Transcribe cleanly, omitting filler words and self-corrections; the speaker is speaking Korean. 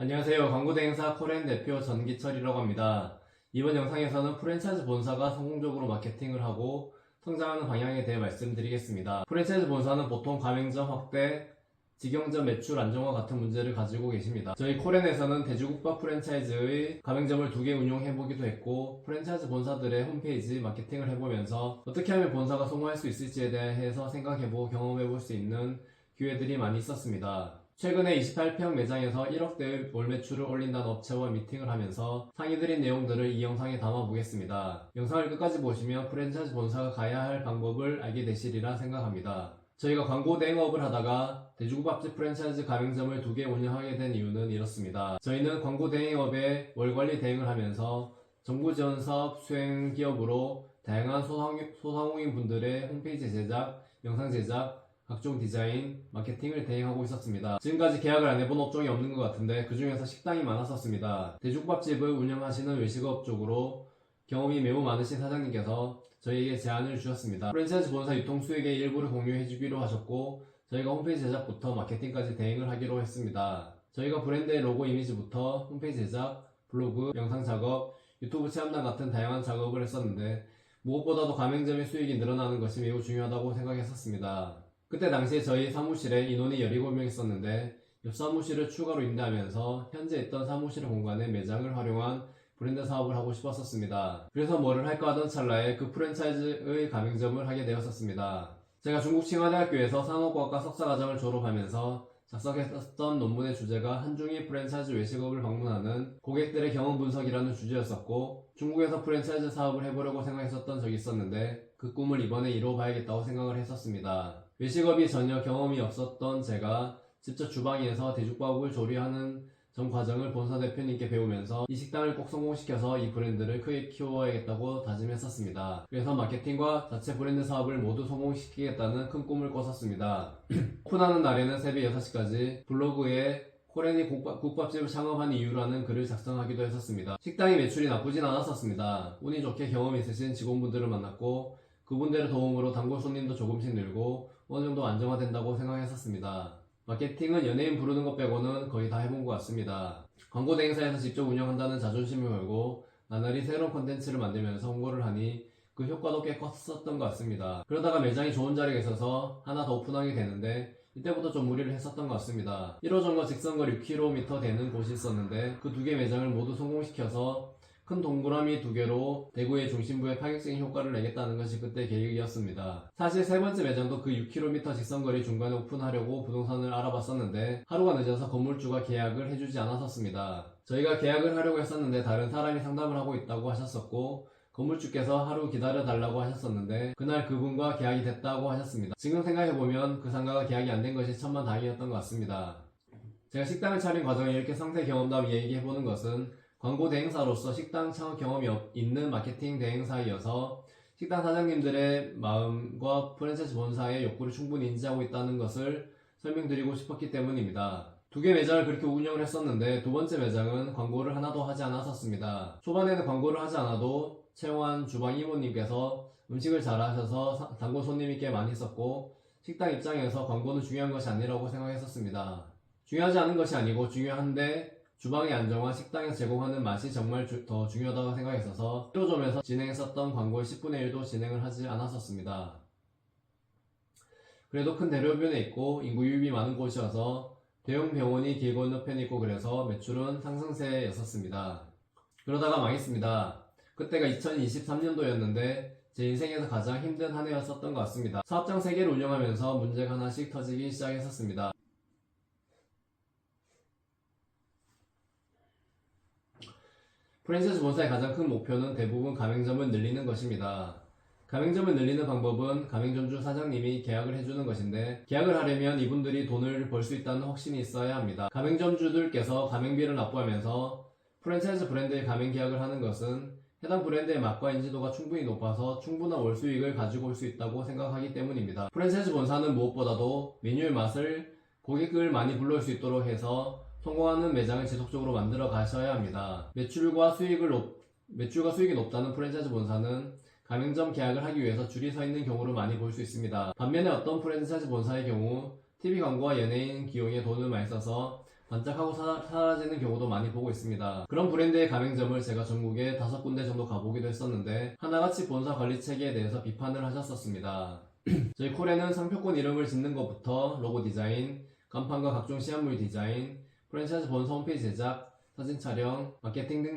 안녕하세요. 광고대행사 코렌 대표 전기철이라고 합니다. 이번 영상에서는 프랜차이즈 본사가 성공적으로 마케팅을 하고 성장하는 방향에 대해 말씀드리겠습니다. 프랜차이즈 본사는 보통 가맹점 확대, 직영점 매출 안정화 같은 문제를 가지고 계십니다. 저희 코렌에서는 돼지국밥 프랜차이즈의 가맹점을 2개 운영해보기도 했고, 프랜차이즈 본사들의 홈페이지 마케팅을 해보면서 어떻게 하면 본사가 성공할 수 있을지에 대해서 생각해보고 경험해볼 수 있는 기회들이 많이 있었습니다. 최근에 28평 매장에서 1억대의 월 매출을 올린다는 업체와 미팅을 하면서 상의드린 내용들을 이 영상에 담아보겠습니다. 영상을 끝까지 보시면 프랜차이즈 본사가 가야 할 방법을 알게 되시리라 생각합니다. 저희가 광고 대행업을 하다가 돼지국밥집 프랜차이즈 가맹점을 2개 운영하게 된 이유는 이렇습니다. 저희는 광고 대행업에 월관리 대행을 하면서 정부 지원 사업 수행 기업으로 다양한 소상공인 분들의 홈페이지 제작, 영상 제작, 각종 디자인, 마케팅을 대행하고 있었습니다. 지금까지 계약을 안 해본 업종이 없는 것 같은데 그 중에서 식당이 많았었습니다. 돼지국밥집을 운영하시는 외식업 쪽으로 경험이 매우 많으신 사장님께서 저희에게 제안을 주셨습니다. 프랜차이즈 본사 유통 수익의 일부를 공유해주기로 하셨고, 저희가 홈페이지 제작부터 마케팅까지 대행을 하기로 했습니다. 저희가 브랜드의 로고 이미지부터 홈페이지 제작, 블로그, 영상 작업, 유튜브 체험단 같은 다양한 작업을 했었는데, 무엇보다도 가맹점의 수익이 늘어나는 것이 매우 중요하다고 생각했었습니다. 그때 당시에 저희 사무실에 인원이 17명 있었는데, 옆 사무실을 추가로 임대하면서 현재 있던 사무실 공간에 매장을 활용한 브랜드 사업을 하고 싶었었습니다. 그래서 뭐를 할까 하던 찰나에 그 프랜차이즈의 가맹점을 하게 되었었습니다. 제가 중국 칭화대학교에서 산업과학과 석사과정을 졸업하면서 작성했었던 논문의 주제가 한중일 프랜차이즈 외식업을 방문하는 고객들의 경험 분석이라는 주제였었고, 중국에서 프랜차이즈 사업을 해보려고 생각했었던 적이 있었는데 그 꿈을 이번에 이뤄봐야겠다고 생각을 했었습니다. 외식업이 전혀 경험이 없었던 제가 직접 주방에서 돼지국밥을 조리하는 전 과정을 본사 대표님께 배우면서 이 식당을 꼭 성공시켜서 이 브랜드를 크게 키워야겠다고 다짐했었습니다. 그래서 마케팅과 자체 브랜드 사업을 모두 성공시키겠다는 큰 꿈을 꿨었습니다. 오픈하는 날에는 새벽 6시까지 블로그에 코렌이 국밥집을 창업한 이유라는 글을 작성하기도 했었습니다. 식당의 매출이 나쁘진 않았었습니다. 운이 좋게 경험 있으신 직원분들을 만났고, 그분들의 도움으로 단골 손님도 조금씩 늘고 어느 정도 안정화된다고 생각했었습니다. 마케팅은 연예인 부르는 것 빼고는 거의 다 해본 것 같습니다. 광고 대행사에서 직접 운영한다는 자존심을 걸고 나날이 새로운 콘텐츠를 만들면서 홍보를 하니 그 효과도 꽤 컸었던 것 같습니다. 그러다가 매장이 좋은 자리가 있어서 하나 더 오픈하게 되는데 이때부터 좀 무리를 했었던 것 같습니다. 1호점과 직선거리 6km 되는 곳이 있었는데 그 2개 매장을 모두 성공시켜서 큰 동그라미 2개로 대구의 중심부에 파격적인 효과를 내겠다는 것이 그때 계획이었습니다. 사실 세 번째 매장도 그 6km 직선거리 중간에 오픈하려고 부동산을 알아봤었는데 하루가 늦어서 건물주가 계약을 해주지 않았었습니다. 저희가 계약을 하려고 했었는데 다른 사람이 상담을 하고 있다고 하셨었고, 건물주께서 하루 기다려달라고 하셨었는데 그날 그분과 계약이 됐다고 하셨습니다. 지금 생각해보면 그 상가가 계약이 안 된 것이 천만다행이었던 것 같습니다. 제가 식당을 차린 과정에 이렇게 상세 경험담 얘기해보는 것은 광고 대행사로서 식당 창업 경험이 있는 마케팅 대행사이어서 식당 사장님들의 마음과 프랜차이즈 본사의 욕구를 충분히 인지하고 있다는 것을 설명드리고 싶었기 때문입니다. 2개 매장을 그렇게 운영을 했었는데 두 번째 매장은 광고를 하나도 하지 않았었습니다. 초반에는 광고를 하지 않아도 채용한 주방 이모님께서 음식을 잘하셔서 단골 손님이 꽤 많이 있었고, 식당 입장에서 광고는 중요한 것이 아니라고 생각했었습니다. 중요하지 않은 것이 아니고 중요한데 주방의 안정화, 식당에서 제공하는 맛이 정말 더 중요하다고 생각했어서 1호점에서 진행했었던 광고의 10분의 1도 진행을 하지 않았었습니다. 그래도 큰 대로변에 있고 인구 유입이 많은 곳이어서 대형 병원이 길 건너편에 있고 그래서 매출은 상승세였었습니다. 그러다가 망했습니다. 그때가 2023년도였는데 제 인생에서 가장 힘든 한 해였었던 것 같습니다. 사업장 3개를 운영하면서 문제가 하나씩 터지기 시작했었습니다. 프랜차이즈 본사의 가장 큰 목표는 대부분 가맹점을 늘리는 것입니다. 가맹점을 늘리는 방법은 가맹점주 사장님이 계약을 해주는 것인데, 계약을 하려면 이분들이 돈을 벌 수 있다는 확신이 있어야 합니다. 가맹점주들께서 가맹비를 납부하면서 프랜차이즈 브랜드의 가맹 계약을 하는 것은 해당 브랜드의 맛과 인지도가 충분히 높아서 충분한 월 수익을 가지고 올 수 있다고 생각하기 때문입니다. 프랜차이즈 본사는 무엇보다도 메뉴의 맛을 고객을 많이 불러올 수 있도록 해서 성공하는 매장을 지속적으로 만들어 가셔야 합니다. 매출과 수익이 높다는 프랜차이즈 본사는 가맹점 계약을 하기 위해서 줄이 서 있는 경우를 많이 볼 수 있습니다. 반면에 어떤 프랜차이즈 본사의 경우 TV 광고와 연예인 기용에 돈을 많이 써서 반짝하고 사라지는 경우도 많이 보고 있습니다. 그런 브랜드의 가맹점을 제가 전국에 5군데 정도 가보기도 했었는데 하나같이 본사 관리 체계에 대해서 비판을 하셨었습니다. 저희 콜에는 상표권 이름을 짓는 것부터 로고 디자인, 간판과 각종 시안물 디자인, 프랜차이즈 본사 홈페이지 제작, 사진 촬영, 마케팅 등